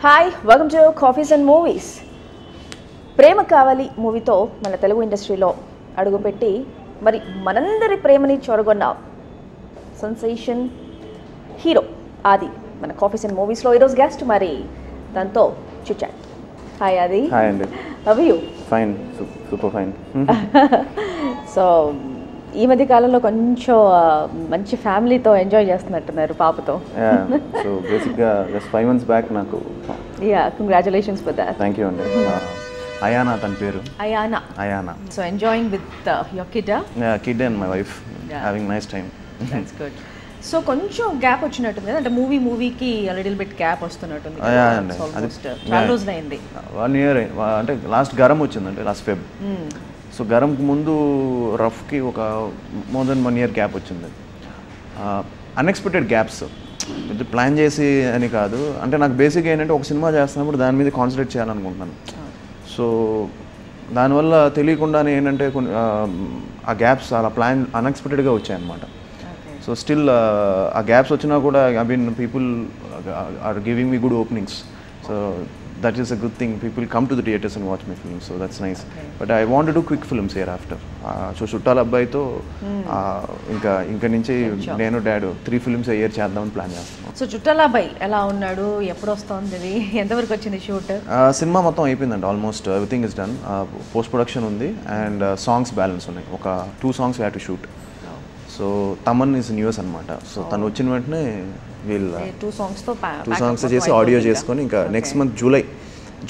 Hi welcome to coffees and movies. Prema Kavali మూవీతో మన తెలుగు ఇండస్ట్రీలో అడుగుపెట్టి మరి మనందరి ప్రేమని చొరగొన్న సెన్సేషన్ హీరో ఆది మన కాఫీస్ అండ్ మూవీస్లో ఈరోజు గెస్ట్. మరి దాంతో చిట్. హాయ్ ఆది. హాయ్ అండి. How are you? Fine, super fine. So ఈ మధ్య కాలంలో కొంచెం మంచి ఫ్యామిలీతో ఎంజాయ్ చేస్తున్నట్టున్నారు పాపతో. సో బేసిక్గా జస్ట్ 5 months బ్యాక్ నాకు. Yeah, congratulations for that. Thank you అండి. అయానా తన పేరు. Ayana. So enjoying with your kid. Kid and my wife having nice time. That's good. So కొంచెం గ్యాప్ వచ్చినట్టుంది కదా, అంటే మూవీకి లిటిల్ బిట్ గ్యాప్ వస్తున్నట్టుంది. అది చాలా రోజులు అయింది. 1 year, అంటే లాస్ట్ గరం వచ్చిందండి, లాస్ట్ ఫెబ్. సో గరంకి ముందు రఫ్కి ఒక మోర్ దెన్ 1 year గ్యాప్ వచ్చింది. అన్ఎక్స్పెక్టెడ్ గ్యాప్స్, ప్లాన్ చేసి అని కాదు. అంటే నాకు బేసిక్ ఏంటంటే ఒక సినిమా చేస్తున్నప్పుడు దాని మీద కాన్సన్ట్రేట్ చేయాలనుకుంటున్నాను. సో దానివల్ల తెలియకుండానే ఏంటంటే కొన్ని ఆ గ్యాప్స్ అలా ప్లాన్ అన్ఎక్స్పెక్టెడ్గా వచ్చాయన్నమాట. సో స్టిల్ ఆ గ్యాప్స్ వచ్చినా కూడా I mean people are giving me good openings. So that is a good thing. People come to the theaters and watch my films, so that's nice. But I want to do quick films hereafter. So Chuttala Abbai to ఇంకా నుంచి నేను dad 3 films a year చేద్దామని plan చేస్తున్నాను. So Chuttala Abbai ఎలా ఉన్నాడు, ఎప్పుడు వస్తుంది, ఎంతవరకు వచ్చింది షూట్? సినిమా మొత్తం అయిపోయిందండి, almost everything is done. Post production ఉంది అండ్ సాంగ్స్ బ్యాలెన్స్ ఉన్నాయి. ఒక 2 songs we have to shoot. So Thaman is news అనమాట. సో తను వచ్చిన వెంటనే వీళ్ళు 2 songs చేసి ఆడియో చేసుకొని ఇంకా నెక్స్ట్ మంత్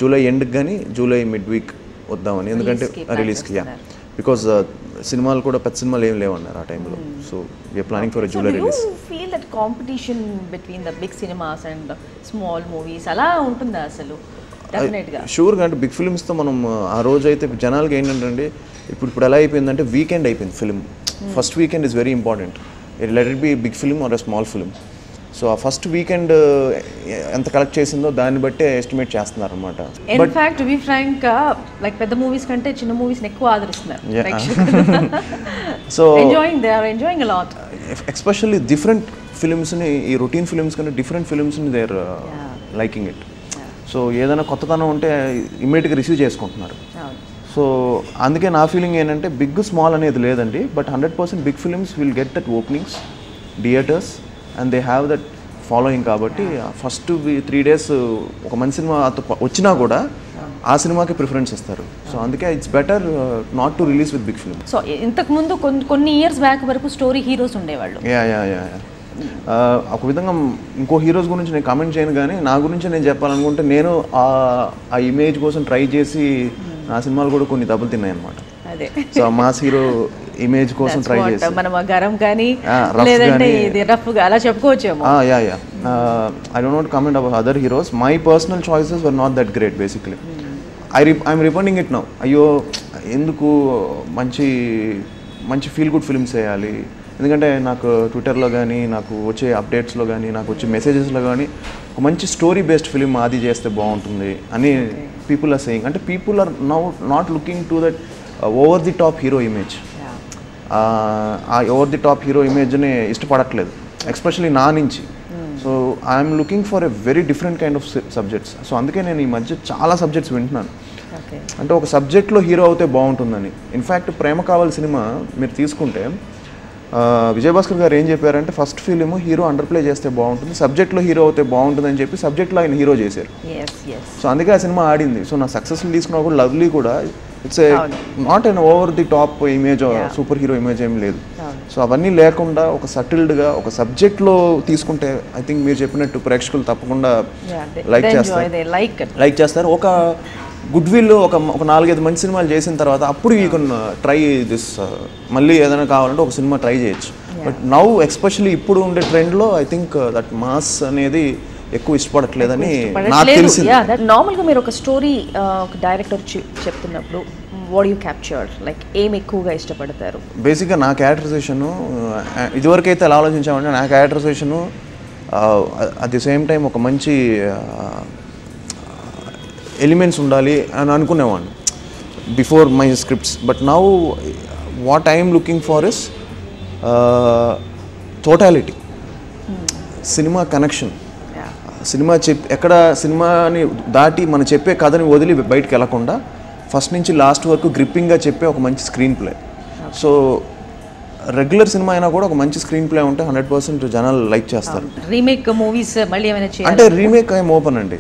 జూలై ఎండ్కి కానీ జూలై మిడ్ వీక్ వద్దామని. ఎందుకంటే రిలీజ్కి, బికాజ్ సినిమాలు కూడా పెద్ద సినిమాలు ఏం లేవన్నారు ఆ టైంలో. So we're planning for July release. Feel that competition between the big cinemas and small movies అలా ఉంటుందా అసలు? షూర్గా. అంటే బిగ్ ఫిల్మ్స్తో మనం ఆ రోజు అయితే జనాలకి ఏంటంటే ఇప్పుడు ఎలా అయిపోయిందంటే వీకెండ్ అయిపోయింది film. First weekend is very important. Let it be big film or a small film. So ఆ ఫస్ట్ వీకెండ్ ఎంత కలెక్ట్ చేసిందో దాన్ని బట్టే ఎస్టిమేట్ చేస్తున్నారు అనమాట. In fact to be frank, like పెద్ద మూవీస్ కంటే చిన్న మూవీస్ని ఎక్కువ ఆదరిస్తున్నారు. So they are enjoying a lot. Especially different ఫిల్మ్స్ని, ఈ రొటీన్ ఫిల్మ్స్ కంటే డిఫరెంట్ ఫిల్మ్స్ని they are liking it. So ఏదైనా కొత్తతనం ఉంటే ఇమ్మీడియట్గా రిసీవ్ చేసుకుంటున్నారు. సో అందుకే నా ఫీలింగ్ ఏంటంటే బిగ్ స్మాల్ అనేది లేదండి, but 100% big films will get that openings, theatres, and they have that following. కాబట్టి ఫస్ట్ 3 days ఒక మంచి సినిమా వచ్చినా కూడా ఆ సినిమాకి ప్రిఫరెన్స్ ఇస్తారు. సో అందుకే it's better not to release with big film. So ఇంతకుముందు కొన్ని ఇయర్స్ బ్యాక్ వరకు స్టోరీ హీరోస్ ఉండేవాళ్ళు. యా ఒక విధంగా ఇంకో హీరోస్ గురించి నేను కామెంట్ చేయను, కానీ నా గురించి నేను చెప్పాలనుకుంటే నేను ఆ ఇమేజ్ కోసం ట్రై చేసి నా సినిమాలు కూడా కొన్ని దెబ్బలు తిన్నాయి అనమాట. సో మాస్ హీరో ఇమేజ్ కోసం ట్రై చేసి మనం గరం కానీ లేదంటే ఇది రఫ్గా అలా చెప్పుకోవచ్చేమో. Yeah I don't want comment about other heroes. My personal choices were not that great basically. I'm repenting it now. అయ్యో ఎందుకు మంచి ఫీల్ గుడ్ ఫిల్మ్స్ చేయాలి. ఎందుకంటే నాకు ట్విట్టర్లో కానీ, నాకు వచ్చే అప్డేట్స్లో కానీ, నాకు వచ్చే మెసేజెస్లో కానీ ఒక మంచి స్టోరీ బేస్డ్ ఫిలిం ఆది చేస్తే బాగుంటుంది అని పీపుల్ ఆర్ సేయింగ్. అంటే people are now not looking to that over the top hero image. ఆ ఓవర్ ది టాప్ హీరో ఇమేజ్ని ఇష్టపడట్లేదు, ఎస్పెషల్లీ నా నుంచి. So I'm looking for a very different kind of subjects. So అందుకే నేను ఈ మధ్య చాలా సబ్జెక్ట్స్ వింటున్నాను. అంటే ఒక సబ్జెక్ట్లో హీరో అవుతే బాగుంటుందని. ఇన్ఫ్యాక్ట్ ప్రేమ కావాలి సినిమా మీరు తీసుకుంటే విజయభాస్కర్ గారు ఏం చెప్పారంటే first film hero under play చేస్తే బాగుంటుంది, సబ్జెక్ట్లో హీరో అవుతే బాగుంటుంది అని చెప్పి సబ్జెక్ట్లో ఆయన హీరో చేశారు. సో అందుకే ఆ సినిమా ఆడింది. సో నా సక్సెస్ఫుల్ తీసుకున్నా కూడా లవ్లీ కూడా it's not an over the top image, super hero image ఏం లేదు. సో అవన్నీ లేకుండా ఒక సటిల్డ్గా ఒక సబ్జెక్ట్లో తీసుకుంటే ఐ థింక్ మీరు చెప్పినట్టు ప్రేక్షకులు తప్పకుండా లైక్ చేస్తారు. ఒక గుడ్ విల్ ఒక 4-5 మంచి సినిమాలు చేసిన తర్వాత అప్పుడు యూ కెన్ ట్రై దిస్. మళ్ళీ ఏదైనా కావాలంటే ఒక సినిమా ట్రై చేయొచ్చు. బట్ నౌ ఎస్పెషల్లీ ఇప్పుడు ఉండే ట్రెండ్లో ఐ థింక్ దట్ మాస్ అనేది ఎక్కువ ఇష్టపడట్లేదని నాకు తెలిసింది. నార్మల్గా మీరు ఒక స్టోరీ ఒక డైరెక్టర్ చెప్తున్నప్పుడు వాట్ యూ క్యాప్చర్, లైక్ ఏం ఎక్కువగా ఇష్టపడతారు? బేసిక్గా నా క్యారెక్టరైజేషను ఇదివరకు అయితే ఎలా ఆలోచించామంటే నా characterization at the same time ఒక మంచి ఎలిమెంట్స్ ఉండాలి అని అనుకునేవాడిని before my scripts. But now what I'm looking for is totality, cinema connection, ఎక్కడ సినిమాని దాటి మనం చెప్పే కథని వదిలి బయటకు వెళ్ళకుండా ఫస్ట్ నుంచి లాస్ట్ వరకు గ్రిప్పింగ్గా చెప్పే ఒక మంచి screen play. So regular cinema అయినా కూడా ఒక మంచి స్క్రీన్ ప్లే ఉంటే 100% జనాలు లైక్ చేస్తారు. రీమేక్ మూవీస్ మళ్ళీ ఏమైనా చేయాలి అంటే రీమేక్ ఏం ఓపెన్ అండి.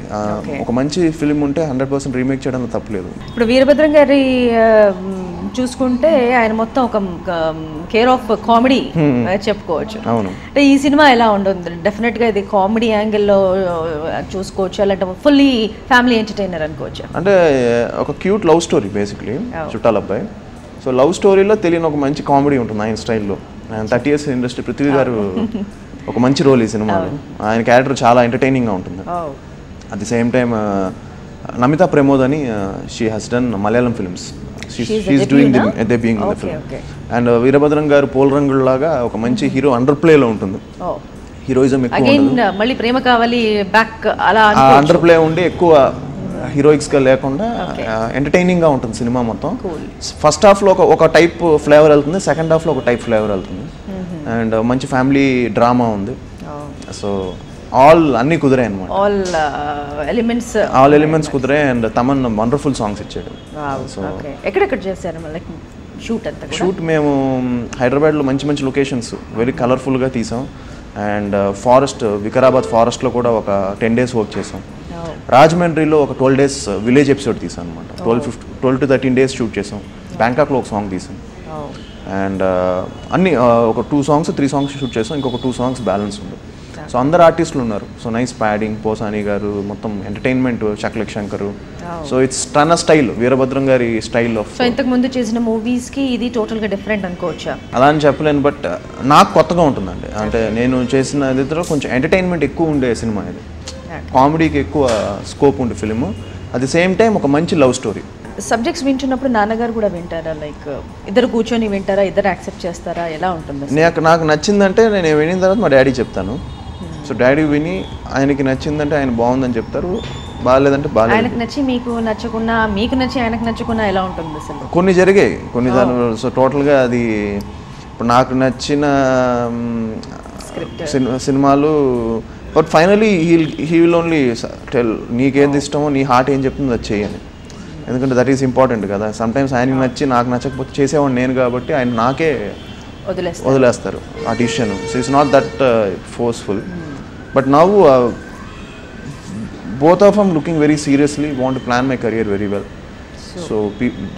ఒక మంచి ఫిల్మ్ ఉంటే 100% రీమేక్ చేయడం తప్పలేదు. ఇప్పుడు వీరభద్రం గారి చూసుకుంటే ఆయన మొత్తం ఒక కేర్ ఆఫ్ కామెడీ చెప్పుకోవచ్చు. అవును. అంటే ఈ సినిమా ఎలా ఉంటుంది? డెఫినెట్గా ఇది కామెడీ యాంగిల్లో చూసుకోవచ్చు, అలాంటి ఫుల్లీ ఫ్యామిలీ ఎంటర్టైనర్ అనుకోవచ్చు. అంటే ఒక క్యూట్ లవ్ స్టోరీ బేసిక్లీ చుట్టాల అబ్బాయి. సో లవ్ స్టోరీలో తెలియని ఒక మంచి కామెడీ ఉంటుంది ఆయన స్టైల్లో. 30 years ఇండస్ట్రీ పృథ్వీ గారు ఒక మంచి రోల్ ఈ సినిమాలో. ఆయన క్యారెక్టర్ చాలా ఎంటర్టైనింగ్గా ఉంటుంది. At the same time Namitha Pramod అని she has done Malayalam films. She is doing the being in the film. And Veerabhadram garu పోల్ రంగుల్లాగా ఒక మంచి హీరో అండర్ ప్లేలో ఉంటుంది. హీరోయిజం ఎక్కువ మళ్ళీ ప్రేమ కావాలి బ్యాక్ అలా అండర్ ప్లే ఉండి ఎక్కువ హీరోయిక్స్గా లేకుండా ఎంటర్టైనింగ్గా ఉంటుంది సినిమా మొత్తం. ఫస్ట్ హాఫ్లో ఒక టైప్ ఫ్లేవర్ వెళ్తుంది, సెకండ్ హాఫ్లో ఒక టైప్ ఫ్లేవర్ వెళ్తుంది. అండ్ మంచి ఫ్యామిలీ డ్రామా ఉంది. సో అన్నీ కుదిరాయి అనమాట. ఆల్ ఎలిమెంట్స్ కుదిరాయి. అండ్ తమన్ వండర్ఫుల్ సాంగ్స్ ఇచ్చాడు. సో ఎక్కడెక్కడ చేశారు షూట్? మేము హైదరాబాద్లో మంచి మంచి లొకేషన్స్ వెరీ కలర్ఫుల్గా తీసాం. అండ్ ఫారెస్ట్, వికారాబాద్ ఫారెస్ట్లో కూడా ఒక 10 days వర్క్ చేసాం. రాజమండ్రిలో ఒక 12 days విలేజ్ ఎపిసోడ్ తీసాం అనమాట. 12 to 13 days షూట్ చేసాం. బ్యాంకాక్లో ఒక సాంగ్ తీసాం. అండ్ అన్ని ఒక 2 songs 3 songs షూట్ చేసాం. ఇంకొక 2 songs బ్యాలెన్స్ ఉంది. సో అందరు ఆర్టిస్టులు ఉన్నారు. సో నైస్ ప్యాడింగ్, పోసాని గారు, మొత్తం ఎంటర్టైన్మెంట్, చక్లక్ శంకరు. సో ఇట్స్ తన స్టైల్, వీరభద్రం గారి స్టైల్ ఆఫ్. సో ఇంతకు ముందు చేసిన మూవీస్కి ఇది టోటల్గా డిఫరెంట్ అనుకోవచ్చా? అలా అని చెప్పలేను, బట్ నాకు కొత్తగా ఉంటుందండి. అంటే నేను చేసిన ఇద్దరు కొంచెం ఎంటర్టైన్మెంట్ ఎక్కువ ఉండే సినిమా ఇది. కామెడీకి ఎక్కువ స్కోప్ ఉండే film. At the same time ఒక మంచి లవ్ స్టోరీ. సబ్జెక్ట్స్ వింటున్నప్పుడు నాన్నగారు కూడా వింటారా? లైక్ ఇద్దరు కూర్చొని వింటారా? ఇద్దరు యాక్సెప్ట్ చేస్తారా? ఎలా ఉంటుంది? నాకు నచ్చిందంటే నేను వినిన తర్వాత మా డాడీ చెప్తాను. సో డాడీ విని ఆయనకి నచ్చిందంటే ఆయన బాగుందని చెప్తారు, బాగాలేదంటే బాగాలేదు. ఆయనకు నచ్చి మీకు నచ్చకుండా, మీకు నచ్చి ఆయనకు నచ్చకుండా ఎలా ఉంటుంది అసలు? కొన్ని జరిగాయి, కొన్ని సో టోటల్గా అది ఇప్పుడు నాకు నచ్చిన సినిమాలు. But finally he will only tell నీకేది ఇష్టమో, నీ హార్ట్ ఏం చెప్తుందో అది చేయని. ఎందుకంటే దట్ ఈస్ ఇంపార్టెంట్ కదా. సమ్టైమ్స్ ఆయనకి నచ్చి నాకు నచ్చకపోతే చేసేవాడిని నేను కాబట్టి ఆయన నాకే వదిలేస్తారు ఆ decision. So it's not that forceful. But now both of them looking very seriously, want to plan my career very well. So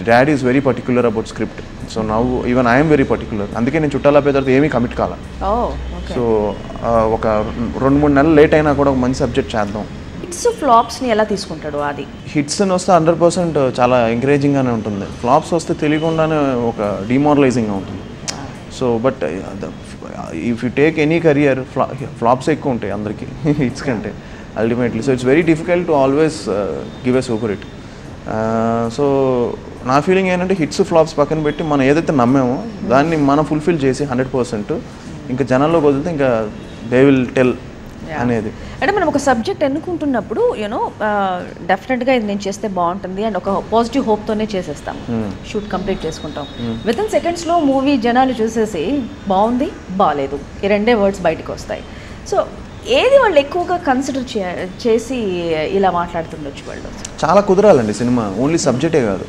dad is very particular about script. So now even I am very particular. అందుకే నేను చుట్టాల పేదతో ఏమీ commit కాల. So ఒక 2-3 నెలలు late అయినా కూడా ఒక మంచి సబ్జెక్ట్ చేద్దాం. హిట్స్ ఫ్లాప్స్ని ఎలా తీసుకుంటాడు? అది హిట్స్ అని వస్తే 100% చాలా ఎంకరేజింగ్గానే ఉంటుంది. ఫ్లాప్స్ వస్తే తెలియకుండానే ఒక డిమారలైజింగ్గా ఉంటుంది. So but if you take any career flops ఎక్కువ ఉంటాయి అందరికీ హిట్స్ కంటే ultimately. So it's very difficult to always give a super hit. So నా ఫీలింగ్ ఏంటంటే హిట్స్ ఫ్లాప్స్ పక్కన పెట్టి మనం ఏదైతే నమ్మామో దాన్ని మనం ఫుల్ఫిల్ చేసి 100% ఇంకా జనాల్లోకి వదిలితే ఇంకా దే విల్ టెల్ అనేది. అంటే మనం ఒక సబ్జెక్ట్ ఎన్నుకుంటున్నప్పుడు యూనో డెఫినెట్గా ఇది నేను చేస్తే బాగుంటుంది అండ్ ఒక పాజిటివ్ హోప్తోనే చేసేస్తాం, షూట్ కంప్లీట్ చేసుకుంటాం. విత్ ఇన్ సెకండ్స్లో మూవీ జనాలు చూసేసి బాగుంది బాగాలేదు ఈ 2 words బయటకు వస్తాయి. సో ఏది వాళ్ళు ఎక్కువగా కన్సిడర్ చేసి ఇలా మాట్లాడుతుండొచ్చు? వాళ్ళు చాలా కుదరాలండి సినిమా. ఓన్లీ సబ్జెక్టే కాదు,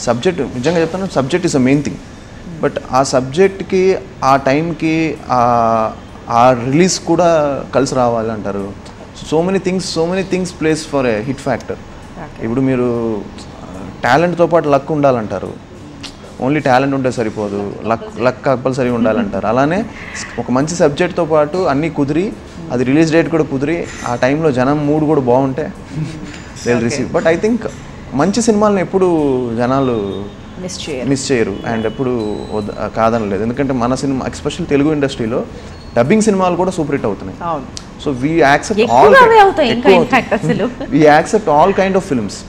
సబ్జెక్ట్ నిజంగా చెప్తాను, subject is a main thing. But ఆ సబ్జెక్ట్కి ఆ టైంకి ఆ రిలీజ్ కూడా కలిసి రావాలంటారు. So many things place for a hit factor. ఇప్పుడు మీరు టాలెంట్తో పాటు లక్ ఉండాలంటారు. ఓన్లీ టాలెంట్ ఉంటే సరిపోదు, లక్ కంపల్సరీ ఉండాలంటారు. అలానే ఒక మంచి సబ్జెక్ట్తో పాటు అన్నీ కుదిరి, అది రిలీజ్ డేట్ కూడా కుదిరి, ఆ టైంలో జనం మూడ్ కూడా బాగుంటే they will receive. But I think మంచి సినిమాలను ఎప్పుడు జనాలు మిస్ చేయరు అండ్ ఎప్పుడు కాదనలేదు. ఎందుకంటే మన సినిమా ఎస్పెషల్ తెలుగు ఇండస్ట్రీలో డబ్బింగ్ సినిమాలు కూడా సూపర్ హిట్ అవుతున్నాయి. So we accept all kind of films.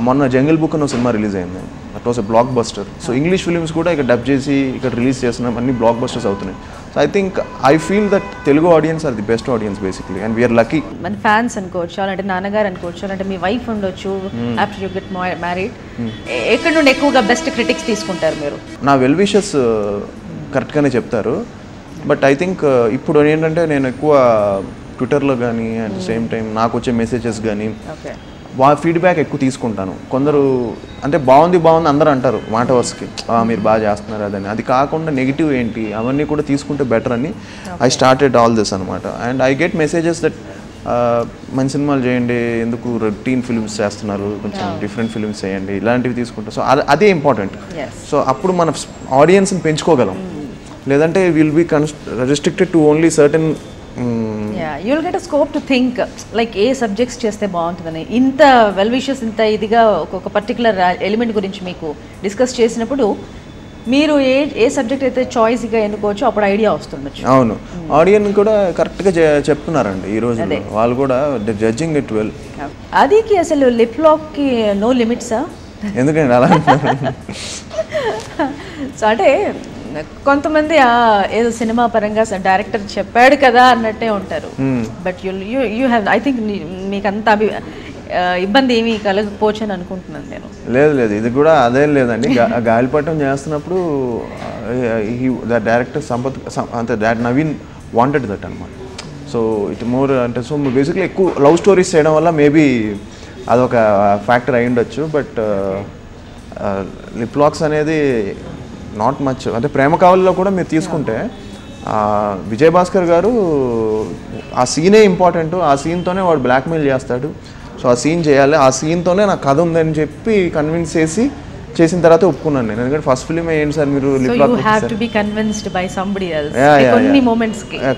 మొన్న జంగిల్ బుక్ అన్న సినిమా రిలీజ్ అయింది, that was a blockbuster. So English films కూడా ఇక్కడ డబ్ చేసి ఇక్కడ రిలీజ్ చేస్తున్నాం, అన్ని బ్లాక్ బస్టర్స్ అవుతున్నాయి. So I think I feel that Telugu audience are the best audience basically and we're lucky. మన ఫ్యాన్స్ అనుకోవచ్చు, అంటే నాన్నగారు అనుకోవచ్చు, అంటే మీ వైఫ్ ఉండొచ్చు. ఆఫ్టర్ యూ గెట్ మ్యారీడ్ ఎక్కడ నుండి ఎక్కువగా బెస్ట్ క్రిటిక్స్ తీసుకుంటారు మీరు? నా వెల్ విషెస్ కరెక్ట్గానే చెప్తారు. బట్ ఐ థింక్ ఇప్పుడు ఏంటంటే నేను ఎక్కువ ట్విట్టర్లో కానీ అట్ ద సేమ్ టైం నాకు వచ్చే మెసేజెస్ కానీ ఓకే ఫీడ్బ్యాక్ ఎక్కువ తీసుకుంటాను. కొందరు అంటే బాగుంది అందరూ అంటారు మాట వరుసకి, మీరు బాగా చేస్తున్నారు అదని. అది కాకుండా నెగిటివ్ ఏంటి అవన్నీ కూడా తీసుకుంటే బెటర్ అని ఐ స్టార్టెడ్ ఆల్ దిస్ అనమాట. And I get messages that మంచి సినిమాలు చేయండి, ఎందుకు రొటీన్ ఫిల్మ్స్ చేస్తున్నారు, కొంచెం డిఫరెంట్ ఫిల్మ్స్ చేయండి, ఇలాంటివి తీసుకుంటాం. సో అదే ఇంపార్టెంట్. సో అప్పుడు మన ఆడియన్స్ని పెంచుకోగలం. లేదంటే will be restricted to only certain. You will get a scope to think like ఏ సబ్జెక్ట్స్ చేస్తే బాగుంటుందని. ఇంత వెల్ విషెస్ ఇంత ఇదిగా ఒక పర్టికులర్ ఎలిమెంట్ గురించి మీకు డిస్కస్ చేసినప్పుడు మీరు ఏ సబ్జెక్ట్ అయితే చాయిస్గా ఎన్నుకోవచ్చు అప్పుడు ఐడియా వస్తుండొచ్చు. అవును, ఆడియన్స్ కూడా కరెక్ట్గా చెప్తున్నారండి ఈ రోజు. వాళ్ళు కూడా జడ్జింగ్ ఇట్ వెల్. అదికి అసలు లిప్ లాక్కి నో లిమిట్సా? ఎందుకండి అలా సో అంటే కొంతమంది ఏదో సినిమా పరంగా డైరెక్టర్ చెప్పాడు కదా అన్నట్టే ఉంటారు. But you have I think మీకు అంత ఇబ్బంది ఏమీ కలగకపోవచ్చు అని అనుకుంటున్నాను నేను. లేదు, ఇది కూడా అదేం లేదండి. గాలిపటం చేస్తున్నప్పుడు డైరెక్టర్ సంపత్ అంటే నవీన్ వాంటెడ్ దట్ అనమాట. సో ఇట్ మోర్ అంటే సో బేసిక్లీ ఎక్కువ లవ్ స్టోరీస్ చేయడం వల్ల మేబీ అదొక ఫ్యాక్టర్ అయి ఉండొచ్చు. బట్ లిప్ లాక్స్ అనేది నాట్ మచ్. అంటే ప్రేమ కావాలిలో కూడా మీరు తీసుకుంటే విజయ్ భాస్కర్ గారు ఆ సీనే ఇంపార్టెంట్, ఆ సీన్తోనే వాడు బ్లాక్మెయిల్ చేస్తాడు. సో ఆ సీన్ చేయాలి, ఆ సీన్తోనే నాకు కథ ఉందని చెప్పి కన్విన్స్ చేసిన తర్వాత ఒప్పుకున్నాను నేను. ఎందుకంటే ఫస్ట్ ఫిల్మ్ ఏంటి సార్ మీరు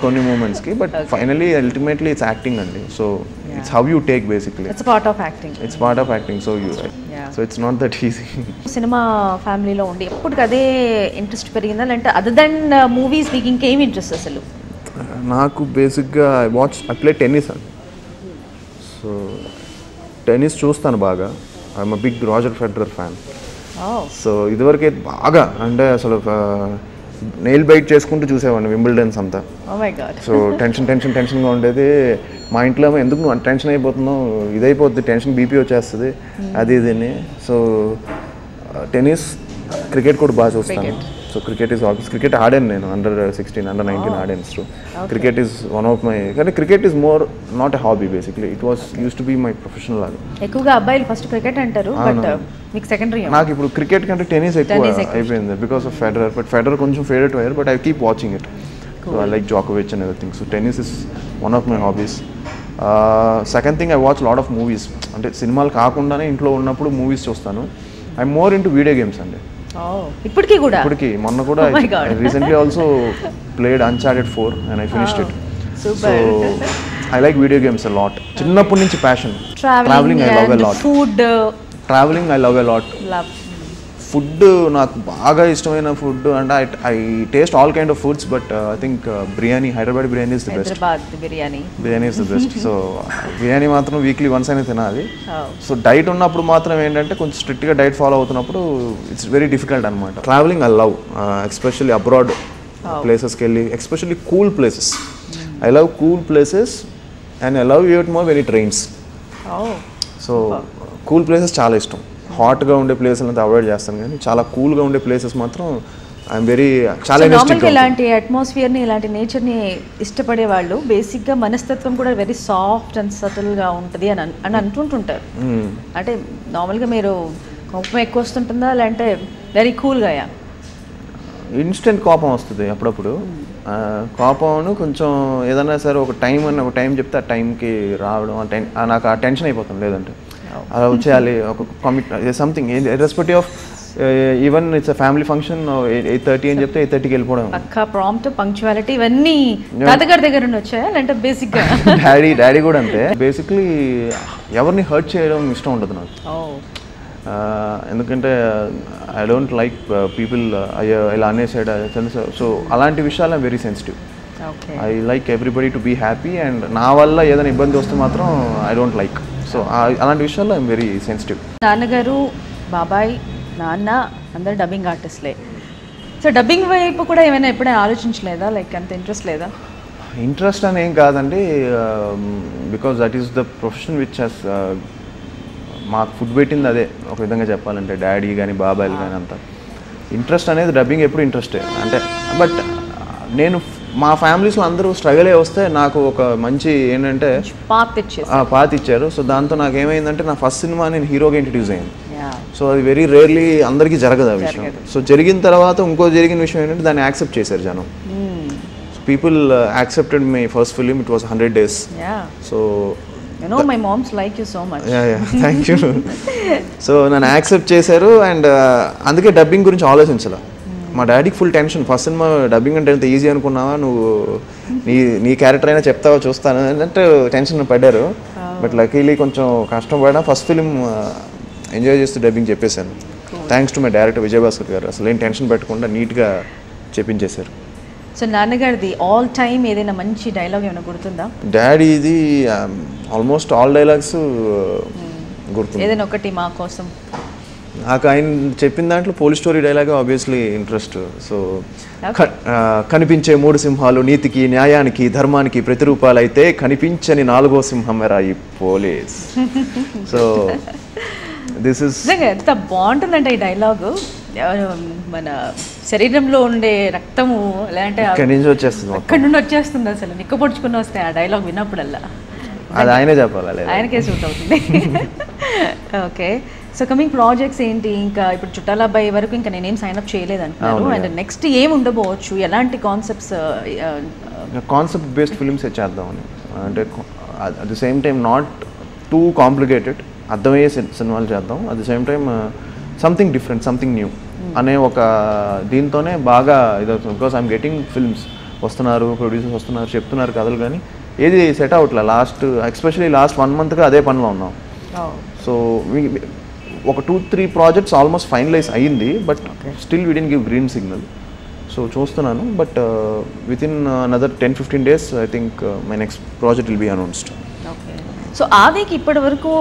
కొన్ని మూమెంట్స్కి, but finally ultimately it's acting అండి. So it's how you take basically. It's part of acting. So it's not that easy. Cinema ఫ్యామిలీలో ఉండి ఎప్పటికి అదే ఇంట్రెస్ట్ పెరిగిందా, అంటే అదర్ దెన్ మూవీస్ మీకు ఇంకేం ఇంట్రెస్ట్ అసలు? నాకు బేసిక్గా ఐ ప్లే టెన్నిస్ అండి. సో టెన్నిస్ చూస్తాను బాగా. I'm a big Roger Federer fan. So ఇదివరకే బాగా అంటే అసలు నెయిల్ బైట్ చేసుకుంటూ చూసేవాడిని వింబుల్డన్స్ అంతా. సో టెన్షన్గా ఉండేది. మా ఇంట్లో ఎందుకు నువ్వు టెన్షన్ అయిపోతున్నావు, ఇదైపోద్ది, టెన్షన్ బీపీ వచ్చేస్తుంది అది ఇదని. సో టెన్నిస్, క్రికెట్ కూడా బాగా చూస్తాను. సో క్రికెట్ ఆడాను నేను, అండర్-16 అండర్-19 ఆడాను. So cricket is one of my, కానీ cricket is more not a hobby basically. It was use to be my professional. అది ఎక్కువగా అబ్బాయిలు ఫస్ట్ క్రికెట్ అంటారు, బట్ మీకు సెకండరీ. నాకు ఇప్పుడు క్రికెట్ కంటే టెన్నిస్ ఎక్కువ అయిపోయింది because of Federer. But Federer కొంచెం ఫేవరెట్ అయ్యారు, but I keep watching it. So I like జోకోవిచ్ and everything. So tennis is one of my hobbies. Second thing, I watch lot of movies. అంటే సినిమాలు కాకుండానే ఇంట్లో ఉన్నప్పుడు మూవీస్ చూస్తాను. I'm more into video games అండి. ఇప్పటికి మొన్న కూడా recently also played Uncharted 4 and I finished it. So I like video games a lot. చిన్నప్పటి నుంచి passion. Travelling I love a lot. Travelling I love a lot. Food నాకు బాగా ఇష్టమైన food అంటే I taste all kind of foods, but I think biryani, Hyderabad biryani is the best. Biryani is the best. So biryani మాత్రం weekly once అయినా తినాలి. So diet ఉన్నప్పుడు మాత్రం ఏంటంటే కొంచెం స్ట్రిక్ట్గా డైట్ ఫాలో అవుతున్నప్పుడు ఇట్స్ వెరీ డిఫికల్ట్ అనమాట. Travelling I love, especially abroad ప్లేసెస్కి వెళ్ళి, especially cool places. I love cool places and I love it more when it rains. So cool places చాలా ఇష్టం. హాట్గా ఉండే ప్లేసెస్ అంతా అవాయిడ్ చేస్తాను, కానీ చాలా కూల్గా ఉండే ప్లేసెస్ మాత్రం ఐఎమ్ వెరీ చాలా ఇష్టం. ఇలాంటి అట్మాస్ఫియర్ని, ఇలాంటి నేచర్ని ఇష్టపడే వాళ్ళు బేసిక్గా మనస్తత్వం కూడా వెరీ సాఫ్ట్ అండ్ సటిల్గా ఉంటుంది అని అంటుంటుంటారు. అంటే నార్మల్గా మీరు కోపం ఎక్కువ వస్తుంటుందా, లేదంటే వెరీ కూల్గా? ఇన్స్టెంట్ కోపం వస్తుంది అప్పుడప్పుడు. కోపం కొంచెం ఏదైనా సరే ఒక టైం చెప్తే ఆ టైంకి రావడం, నాకు ఆ టెన్షన్ అయిపోతుంది. లేదంటే అలా వచ్చేయాలి, ఒక commit something irrespective of even it's family function 8:30 అని చెప్తే 8:30కి వెళ్ళిపోవడం. పక్కా ప్రాంప్ట్, పంక్చువాలిటీ ఇవన్నీ తాతగారి దగ్గర నుండి వచ్చాయా, అంటే బేసిక్గా? డాడీ కూడా అంతే. బేసిక్లీ ఎవరిని హర్ట్ చేయడం ఇష్టం ఉండదు నాకు. ఎందుకంటే ఐ డోంట్ లైక్ పీపుల్ ఇలా అనేసాడు. సో అలాంటి విషయాలు I'm very sensitive. I like everybody to be happy, and నా వల్ల ఏదైనా ఇబ్బంది వస్తే మాత్రం ఐ డోంట్ లైక్. సో అలాంటి విషయాల్లో ఐఎమ్ వెరీ సెన్సిటివ్. నాన్నగారు, బాబాయ్, నాన్న అందరు డబ్బింగ్ ఆర్టిస్ట్లే. సో డబ్బింగ్ వైపు కూడా ఏమైనా ఎప్పుడైనా ఆలోచించలేదా? లైక్ అంత ఇంట్రెస్ట్ లేదా? ఇంట్రెస్ట్ అని ఏం కాదండి, because that is the profession which he's మాకు ఫుడ్ పెట్టింది అదే. ఒక విధంగా చెప్పాలంటే డాడీ కానీ బాబాయ్లు కానీ అంతా ఇంట్రెస్ట్ అనేది డబ్బింగ్ ఎప్పుడు ఇంట్రెస్టే. అంటే బట్ నేను మా ఫ్యామిలీస్లో అందరూ స్ట్రగుల్ అయ్యి వస్తే నాకు ఒక మంచి ఏంటంటే పాత్ ఇచ్చారు. సో దాంతో నాకు ఏమైందంటే నా ఫస్ట్ సినిమా నేను హీరోగా ఇంట్రడ్యూస్ అయ్యాను. సో అది వెరీ రేర్లీ అందరికీ జరగదు ఆ విషయం. సో జరిగిన తర్వాత ఇంకో జరిగిన విషయం ఏంటంటే దాన్ని యాక్సెప్ట్ చేశారు జనం. So people accepted my first film. It was 100 days. So my mom's like you so much. Thank you. So నన్ను యాక్సెప్ట్ చేశారు. అండ్ అందుకే డబ్బింగ్ గురించి ఆలోచించాల. మా డాడీకి full tension. First cinema dubbing అంటే ఎంత ఈజీ అనుకున్నావా, నువ్వు నీ క్యారెక్టర్ అయినా చెప్తావా చూస్తాను అంటే టెన్షన్ పడ్డారు. బట్ లక్కీలీ కొంచెం కష్టపడినా ఫస్ట్ ఫిలిం ఎంజాయ్ చేస్తూ డబ్బింగ్ చెప్పేశాను. Thanks to my director Vijayabhaskar గారు. అసలు ఏం టెన్షన్ పెట్టకుండా నీట్గా చెప్పించేశారు. సో నాన్నగారిది ఆల్ టైమ్ ఏదైనా మంచి డైలాగ్ ఏమైనా గుర్తుందా? డాడీది ఆల్మోస్ట్ ఆల్ డైలాగ్స్ గుర్తుంది. ఏదైనా ఒకటి మా కోసం. నాకు ఆయన చెప్పిన దాంట్లో police story dialogue obviously interest. So కనిపించే 3 సింహాలు నీతికి న్యాయానికి ధర్మానికి ప్రతిరూపాలు అయితే కనిపించని 4వ సింహం రా ఈ పోలీస్. సో దిస్ ఇస్ ఎంత బాగుంటుందంటే ఈ డైలాగు. మన శరీరంలో ఉండే రక్తము ఎలా అంటే అక్కడి నుంచి వచ్చేస్తుంది, అక్కడి నుండి వచ్చేస్తుంది. అసలు నిక్కపొడుచుకుని వస్తాయి ఆ డైలాగ్ విన్నప్పుడల్లా. అది ఆయనే చెప్పాలి, ఆయనకే సూట్ అవుతుంది. ఓకే, సో కమింగ్ ప్రాజెక్ట్స్ ఏంటి? ఇంకా ఇప్పుడు చుట్టాల అబ్బాయి వరకు ఇంకా నేనేం సైన్అప్ చేయలేదు అంటున్నారు. అండ్ నెక్స్ట్ ఏం ఉండబోవచ్చు? ఎలాంటి కాన్సెప్ట్స్? కాన్సెప్ట్ బేస్డ్ ఫిల్మ్స్ చేద్దామని. అంటే at the same time not too complicated, అర్థమయ్యే సినిమాలు చేద్దాం. At the same time something different, something new అనే ఒక దీంతోనే బాగా ఇదవుతుంది. బికాస్ ఐఎమ్ గెటింగ్ ఫిల్మ్స్ వస్తున్నారు, ప్రొడ్యూసర్స్ వస్తున్నారు, చెప్తున్నారు కథలు, కానీ ఏది సెట్ అవుట్లా. ఎస్పెషలీ లాస్ట్ 1 monthగా అదే పనిలో ఉన్నాం. సో ఒక 2-3 ప్రాజెక్ట్స్ ఆల్మోస్ట్ ఫైనలైజ్ అయ్యింది, but still we didn't give green signal. So చూస్తున్నాను, but within another 10-15 days I think my next project will be announced. So ఆదికి ఇప్పటి వరకు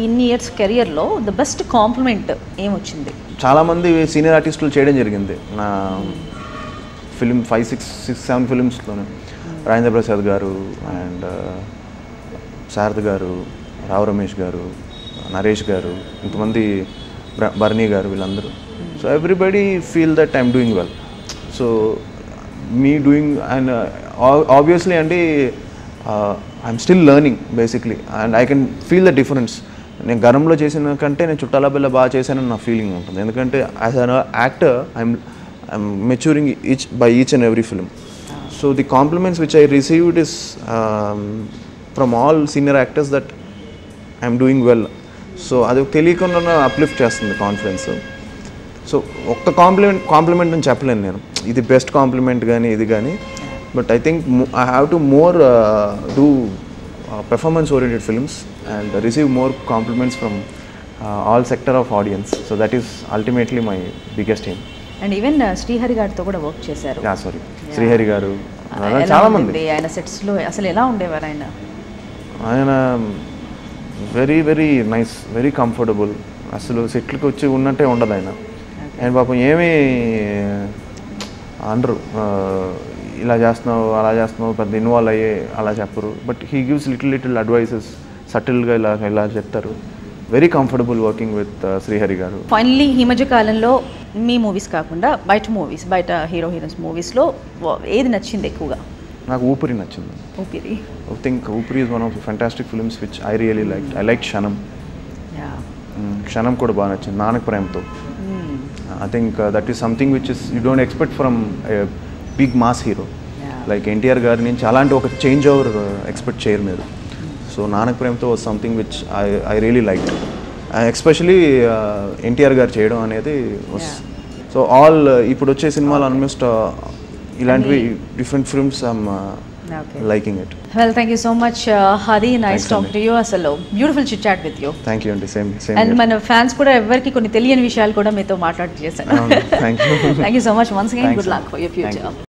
ఇన్ని ఇయర్స్ కెరియర్లో ద బెస్ట్ కాంప్లిమెంట్ ఏమొచ్చింది? చాలామంది సీనియర్ ఆర్టిస్టులు చేయడం జరిగింది నా ఫిలిం 5-6-7 ఫిలిమ్స్లోనే. రాజేంద్ర ప్రసాద్ గారు అండ్ శారద గారు, రావు రమేష్ గారు, నరేష్ గారు, ఇంతమంది, బర్నీ గారు, వీళ్ళందరూ. So everybody feel that I'm doing well. So me doing and obviously అండి I'm still learning basically, and I can feel the difference. నేను గరంలో చేసిన కంటే నేను చుట్టాల బిల్ల బాగా చేశానని నా ఫీలింగ్ ఉంటుంది. ఎందుకంటే as an actor I'm maturing each and every film. So the compliments which I received is from all senior actors that I'm doing well. So అది తెలియకుండా అప్లిఫ్ట్ చేస్తుంది కాన్ఫిడెన్స్. సో ఒక్క కాంప్లిమెంట్ అని చెప్పలేను నేను, ఇది బెస్ట్ కాంప్లిమెంట్ కానీ ఇది కానీ. But I think I have to more do performance oriented films and receive more compliments from all sector of audience. So that is ultimately my biggest aim. And even Srihari గారితో కూడా work చేశారు. శ్రీహరి గారు చాలా మంది. ఆయన సెట్స్ లో అసలు ఎలా ఉండేవారు ఆయన? ఆయన very very nice, very comfortable. అసలు సెట్లకి వచ్చి ఉన్నట్టే ఉండదు ఆయన. ఆయన పాపం ఏమీ అనరు, ఇలా చేస్తున్నావు అలా చేస్తున్నావు, పెద్ద ఇన్వాల్వ్ అయ్యే అలా చెప్పరు. But he gives little advices, సటిల్గా ఇలా చెప్తారు. Very comfortable working with Srihari garu. Finally ఈ మధ్య కాలంలో మీ మూవీస్ కాకుండా బయట హీరో హీరోయిన్స్ మూవీస్లో ఏది నచ్చింది ఎక్కువగా? నాకు ఊపిరి నచ్చింది. Oopiri, I think Oopiri is one of the fantastic films which I really like. I like Kshanam. Kshanam కూడా బాగా నచ్చింది, Nannaku Prematho. I think that is something which is you don't expect from big mass hero like NTR గారి నుంచి. అలాంటి ఒక చేంజ్ ఓవర్ ఎక్స్పెక్ట్ చేయరు మీరు. So Nanak ప్రేమతో was something which I really like. Especially NTR గారు చేయడం అనేది వాస్. సో ఆల్ ఇప్పుడు వచ్చే సినిమాలు ఆల్మోస్ట్ ఇలాంటివి different films I'm liking it. Well, thank you so much, Hadi. Nice talking to you. Asalo beautiful chit chat with you. Thank you అండి. Same and మన fans కూడా ఎవరికి కొన్ని తెలియని విషయాలు కూడా మీతో మాట్లాడి చేశాను. Thank you. Thank you so much once again. Good luck for your future.